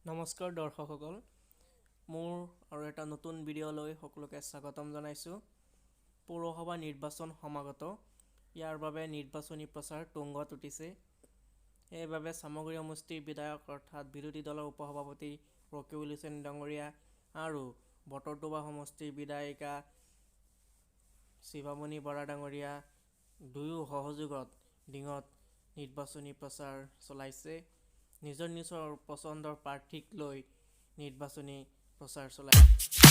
নমস্কাৰ দৰ্শকসকল, মোৰ আৰু এটা নতুন ভিডিঅ'লৈ সকলোকে স্বাগতম জনাইছোঁ। পৌৰসভা নিৰ্বাচন সমাগত, ইয়াৰ বাবে নিৰ্বাচনী প্ৰচাৰ তুংগত উঠিছে। সেইবাবে চামগুৰি সমষ্টিৰ বিধায়ক অৰ্থাৎ বিৰোধী দলৰ উপসভাপতি ৰকিউল হুছেইন ডাঙৰীয়া আৰু বটদ্ৰৱা সমষ্টিৰ বিধায়িকা শিৱামণি বৰা ডাঙৰীয়া দুয়ো সহযোগত দিনত নিৰ্বাচনী প্ৰচাৰ চলাইছে। নিজৰ পচন্দৰ প্ৰাৰ্থীক লৈ নিৰ্বাচনী প্ৰচাৰ চলাইছে।